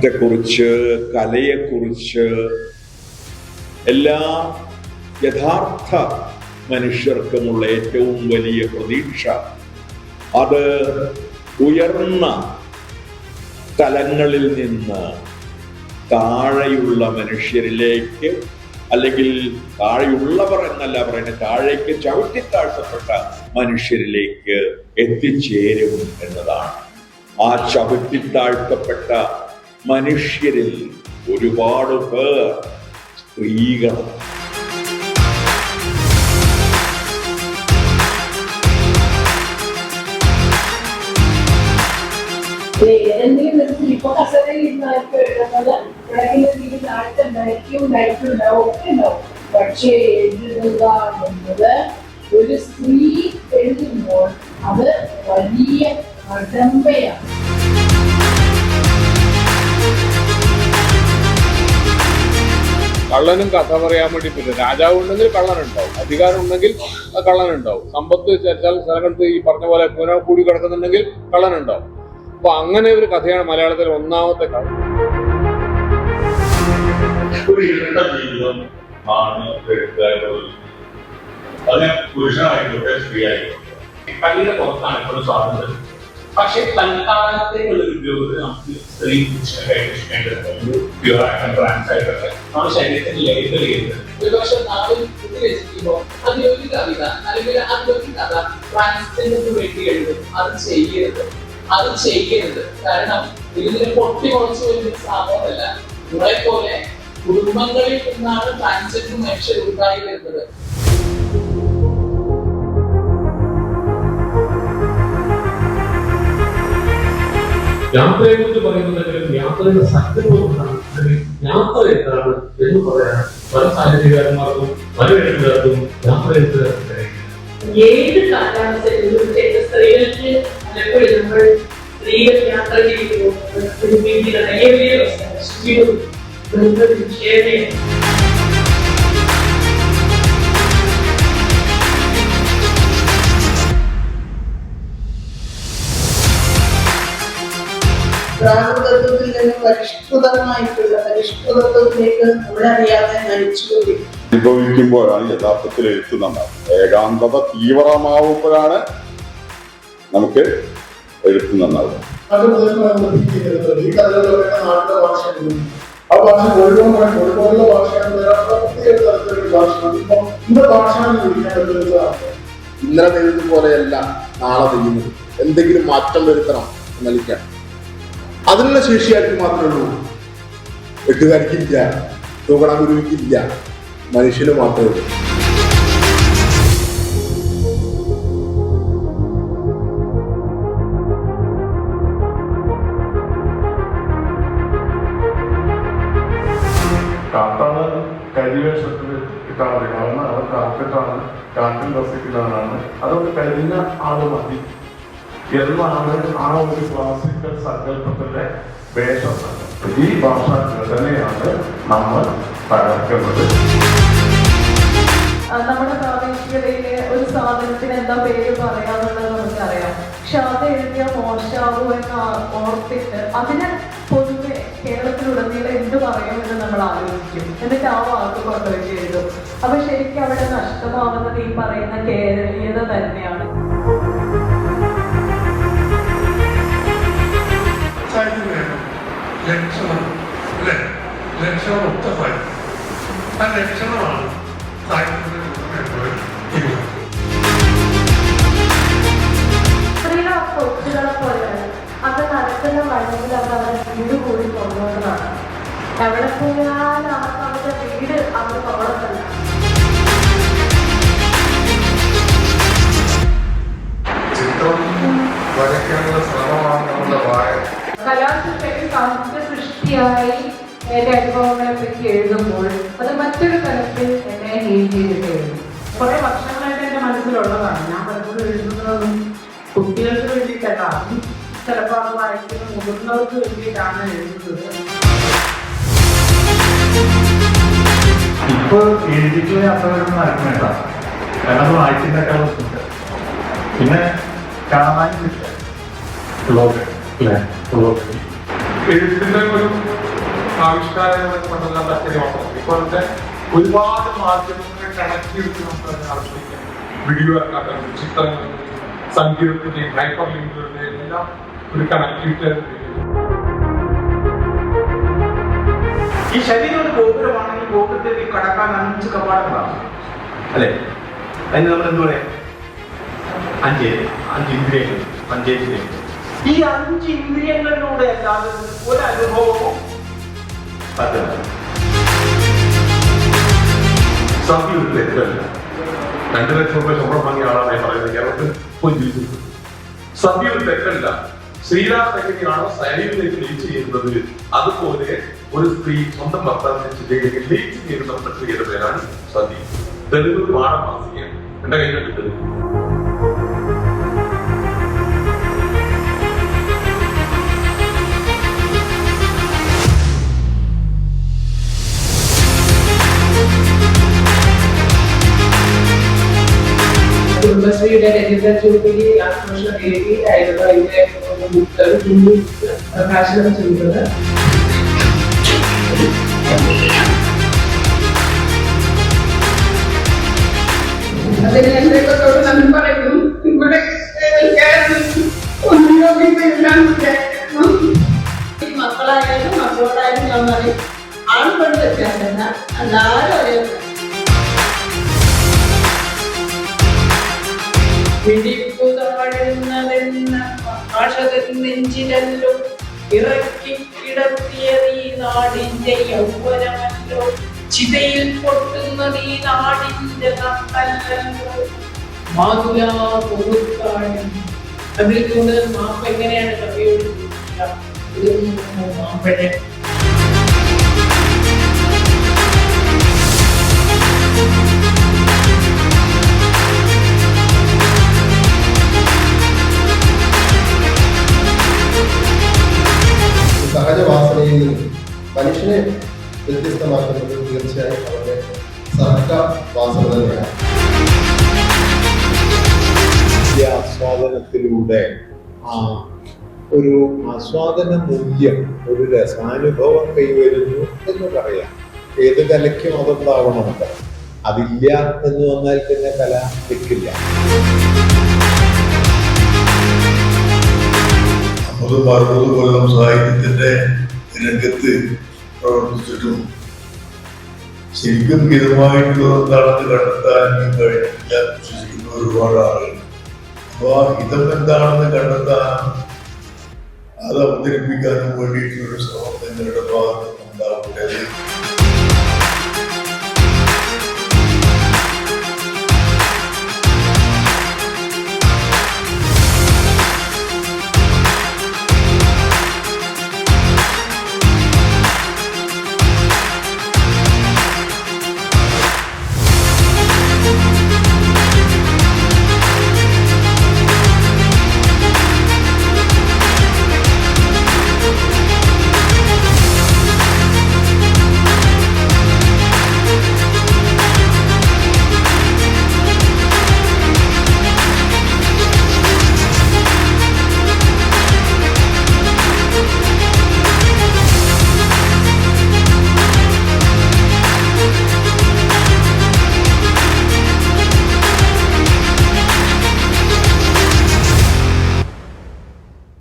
ത്തെക്കുറിച്ച്, കലയെക്കുറിച്ച് എല്ലാ യഥാർത്ഥ മനുഷ്യർക്കുമുള്ള ഏറ്റവും വലിയ പ്രതീക്ഷ അത് ഉയർന്ന തലങ്ങളിൽ നിന്ന് താഴെയുള്ള മനുഷ്യരിലേക്ക്, അല്ലെങ്കിൽ താഴെയുള്ളവർ എന്നല്ല പറയുന്നത്, താഴേക്ക് ചവിട്ടിത്താഴ്ത്തപ്പെട്ട മനുഷ്യരിലേക്ക് എത്തിച്ചേരും എന്നതാണ്. ആ ചവിട്ടിത്താഴ്ത്തപ്പെട്ട മനുഷ്യരിൽ ഒരുപാട് പേർ സ്ത്രീകളാണ്. ഏതെങ്കിലും തരത്തിൽ ഇപ്പൊ കസേരയിൽ ഇരുന്നായിരിക്കും എഴുതുന്നത്, എവിടെയെങ്കിലും താഴ്ത്തുണ്ടായിരിക്കും, ഉണ്ടാവും, ഒക്കെ ഉണ്ടാവും. പക്ഷേ എഴുതുക എന്നത് ഒരു സ്ത്രീ എഴുതുമ്പോൾ അത് വലിയ കടമ്പയാണ്. കള്ളനും കഥ പറയാൻ വേണ്ടി പറ്റില്ല. രാജാവ് ഉണ്ടെങ്കിൽ കള്ളനുണ്ടാവും, അധികാരം ഉണ്ടെങ്കിൽ കള്ളനുണ്ടാവും, സമ്പത്ത് സ്ഥലത്ത് ഈ പറഞ്ഞ പോലെ പുനഃ കൂടി കിടക്കുന്നുണ്ടെങ്കിൽ കള്ളനുണ്ടാവും. അപ്പൊ അങ്ങനെ ഒരു കഥയാണ് മലയാളത്തിലെ ഒന്നാമത്തെ കഥ. ഒരു ഇരുണ്ട ജീവിതം ആണ് എഴുത്തുകാരുള്ളത്. അതിന് പുരുഷനായിക്കോട്ടെ സ്ത്രീ ആയിക്കോട്ടെ, പള്ളിയുടെ പുറത്താണ് എപ്പോഴും സ്വാതന്ത്ര്യം. പക്ഷെ തൽക്കാലത്തേക്കുള്ള ഉദ്യോഗത്തിൽ നമുക്ക് സ്ത്രീ പുരുഷനായിട്ട് ഇഷ്ടേണ്ടത് പ്യുവറായിട്ടും ട്രാൻസ് ആയിട്ടൊക്കെ നമ്മുടെ ശരീരത്തിൽ ലേബൽ ചെയ്യുന്നത്. ഒരു പക്ഷെ നാളിൽ രചിക്കുമ്പോൾ അതിലൊരു കവിത അല്ലെങ്കിൽ അതിലൊരു കഥ ട്രാൻസ്ജെൻഡറിന് വേണ്ടി എഴുതും. അത് ചെയ്യരുത്. കാരണം ഇതിന് പൊട്ടി മുളച്ചു വരുന്ന സംഭവമല്ല. നമ്മളെ പോലെ കുടുംബങ്ങളിൽ നിന്നാണ് ട്രാൻസ്ജെൻഡർ മനുഷ്യർ ഉണ്ടായി വരുന്നത്. യാത്രയെ കുറിച്ച് പറയുന്നുണ്ടെങ്കിലും യാത്രയുടെ സത്യങ്ങളാണ്, യാത്ര എന്താണ് എന്ന് പറയാൻ പല സാഹിത്യകാരന്മാർക്കും പല എഴുത്തുകാർക്കും യാത്ര ഏത് കാലാവസ്ഥയിലും സ്ത്രീകൾക്ക് പലപ്പോഴും നമ്മൾ സ്ത്രീകൾ യാത്ര ചെയ്യുമ്പോൾ ബ്രാഹ്മണത്വത്തിൽ നിന്ന് പരിഷ്കൃതത്വത്തിലേക്ക് നമ്മളറിയാതെ നയിച്ചുകൊണ്ടിരിക്കും. അനുഭവിക്കുമ്പോഴാണ് യഥാർത്ഥത്തിൽ എഴുത്ത് നന്നാവും. ഏകാന്തത തീവ്രമാവുമ്പോഴാണ് നമുക്ക് എഴുത്ത് നന്നാവുക. ഈ കഥകളിലൊക്കെ നാട്ടിലെ ഭാഷയാണ്. ആ ഭാഷ കോഴിക്കോടുള്ള ഭാഷയാണ്. തരത്തിലുള്ള ഭാഷയാണ്. ഇപ്പൊ ഇന്ന ഭാഷയാണ് വിളിക്കേണ്ടത്. ഇന്നലെ നെയ്യുന്നത് പോലെയല്ല നാളെ നെയ്യുന്നത്. എന്തെങ്കിലും മാറ്റം വരുത്തണം എന്നലിക്കണം. അതിനുള്ള ശേഷിയാർക്ക് മാത്രമേ ഉള്ളൂ. എട്ടുകാരിക്കില്ല, തുകണഗുരുവിക്കില്ല, മനുഷ്യന് മാത്രമേ ഉള്ളൂ. കാട്ടാണ് കരിവേഷത്തിൽ ഇട്ടാണ്. കാരണം അവർ കാട്ടിട്ടാണ്, കാട്ടിൽ വസിക്കുന്നവരാണ്. അതുകൊണ്ട് കരിഞ്ഞ ആള് മതി എന്നാണ് ആ ഒരു ക്ലാസിക്കൽ സങ്കല്പത്തിന്റെ വേഷം. ഈ ഭാഷാ ഘടനയാണ് നമ്മൾ തകർക്കുന്നത്. നമ്മുടെ പ്രാദേശികതയിലെ ഒരു സാധനത്തിന് എന്താ പേര് പറയാന്നുള്ളത് നമുക്കറിയാം. പക്ഷെ അത് എഴുതിയ മോശാവൂ എന്ന് ഓർത്തിട്ട് അതിന് പൊതുവെ കേരളത്തിലുടനീളം എന്ത് പറയുമെന്ന് നമ്മൾ ആലോചിക്കും. എന്നിട്ട് ആ വാക്ക് കൊണ്ടുപോയി എഴുതും. അപ്പൊ ശരിക്കും അവിടെ നഷ്ടമാവുന്നത് ഈ പറയുന്ന കേരളീയത തന്നെയാണ്. ലക്ഷണം അല്ലെ? ലക്ഷണം ഒറ്റമായി ആ ലക്ഷണമാണ് സ്ത്രീകളെ കൊച്ചുകളെ പോലെയാണ്. അത് നടക്കുന്ന വഴിയിൽ അവർ അവരുടെ വീട് കൂടി കൊണ്ടുവന്നതാണ്. എവിടെ പോയാലും അവർക്ക് അവരുടെ വീട് അവർ തോളത്തല്ല. ചിത്രം വരയ്ക്കാനുള്ള ശ്രമമാണ് നമ്മുടെ വായന. കലാസൃഷ്ടി സാഹിത്യ സൃഷ്ടിയായി എന്റെ അനുഭവങ്ങളെ പറ്റി എഴുതുമ്പോൾ അത് മറ്റൊരു തലത്തിൽ എന്നെ ഹീൽ ചെയ്തിട്ട് എഴുതും. കുറെ വർഷങ്ങളായിട്ട് എന്റെ മനസ്സിലുള്ളതാണ്. ഞാൻ പലപ്പോഴും എഴുതുന്നതും കുട്ടികൾക്ക് വേണ്ടിയിട്ടല്ല, ചിലപ്പോൾ അത് വായിക്കുന്ന മുതിർന്നവർക്ക് വേണ്ടിയിട്ടാണ് എഴുതുന്നത്. ഇപ്പൊ എഴുതിക്കുള്ള യാത്ര വരുന്ന ആർക്കും വേണ്ട. കാരണം അത് വായിക്കുന്നേക്കാളുണ്ട്. പിന്നെ കാണാൻ ബ്ലോഗ് അല്ലെ? ബ്ലോഗ് എഴുത്തിന്റെ ഒരു ആവിഷ്കാരങ്ങളൊക്കെ കൊണ്ടുവരാൻ താല്പര്യം മാത്രമല്ല ഇപ്പോഴത്തെ ഒരുപാട് മാധ്യമങ്ങളെ കണക്ട് ചെയ്തിട്ട് നമുക്ക് അതിനെ ആവിഷ്കരിക്കാം. വീഡിയോ ഇറക്കാറുണ്ട്, ചിത്രങ്ങൾ, സംഗീതത്തിന്റെയും ഹൈപ്പർ ലിങ്കുകളുടെയും എല്ലാം ഒരു കണക്ടിവിറ്റി. ഈ ശരീരം ഒരു ഗോപുരമാണെങ്കിൽ ഗോപുരത്തിലേക്ക് കടക്കാൻ 5 കവാടങ്ങളാണ് അല്ലെ? അതിന് നമ്മൾ എന്ത് പറയാം? 5 ഇന്ദ്രിയങ്ങൾ, പഞ്ചേന്ദ്രിയങ്ങൾ. ഈ 5 ഇന്ദ്രിയങ്ങളിലൂടെ അല്ലാതെ ഒരു അനുഭവവും സാധ്യമല്ല. സഭി ഒരു തെറ്റല്ല. 2 ലക്ഷം രൂപ ശമ്പളം വാങ്ങിയ ആളാണ് പറയുന്നത്. കേരളത്തിൽ പോയി ജീവിച്ചു. സഭി ഒരു തെറ്റല്ല. ശ്രീരാം എങ്ങനെയാണോ സൈനികയിലേക്ക് ലീച്ച് ചെയ്യുന്നത്, അതുപോലെ ഒരു സ്ത്രീ സ്വന്തം ഭർത്താവിനെ ചിന്തയിലേക്ക് ലീച്ച് ചെയ്യുന്ന പ്രക്രിയയുടെ പേരാണ് സതി. തെളിവ് പാഠമാസികയാണ്. എന്റെ കയ്യിൽ തെളിവ്. കുടുംബശ്രീയുടെ രചിത ചൂപ്പിലി രാമകൃഷ്ണ ദേവി ആയിരുന്നു അതിന്റെ പ്രകാശനം ചെയ്തത്. അതിന് എന്തൊക്കെ നന്ദി പറയുന്നു. ഇവിടെ മക്കളായാലും മക്കളോടായാലും ഞാൻ പറയും, ആൺപെണ്ണ് വ്യത്യാസമല്ല, എല്ലാവരും ഒരേ പിടിപ്പുതഴുന്നതെന്ന ഭാഷകൻ നെഞ്ചിലല്ലോ ഇറക്കി കിടത്തിയത് ഈ നാടിന്റെ യൗവനമല്ലോ, ചിതയിൽ പൊട്ടുന്നത് ഈ നാടിന്റെ നട്ടല്ലോ, മാതുലാ പൊറുക്കാണ്. അതിൽ കൂടുതൽ മാപ്പ് എങ്ങനെയാണ് കവിയോട് മാമ്പഴ സഹജവാസനയിൽ നിന്നും മനുഷ്യനെ വ്യത്യസ്തമാക്കുന്നത് തീർച്ചയായും അവരുടെ സർക്കാർ വാസന തന്നെയാണ്. ആസ്വാദനത്തിലൂടെ ഒരു ആസ്വാദന മൂല്യം, ഒരു രസാനുഭവം കൈവരുന്നു എന്ന് പറയാം. ഏത് കലയ്ക്കും അതുണ്ടാവണമല്ലോ. അതില്ല എന്ന് വന്നാൽ പിന്നെ കല വെക്കില്ല. നമുക്ക് 60 കൊല്ലം സാഹിത്യത്തിന്റെ രംഗത്ത് പ്രവർത്തിച്ചിട്ടും ശരിക്കും ഹിതമായിട്ടുള്ള എന്താണെന്ന് കണ്ടെത്താൻ കഴിഞ്ഞില്ല വിശ്വസിക്കുന്ന ഒരുപാട് ആളുകൾ. അപ്പൊ ആ ഹിതം എന്താണെന്ന് കണ്ടെത്താനും അത് അവതരിപ്പിക്കാനും വേണ്ടിയിട്ടുള്ളൊരു ശ്രമം നിങ്ങളുടെ ഭാഗത്ത് ഉണ്ടാവട്ടെ.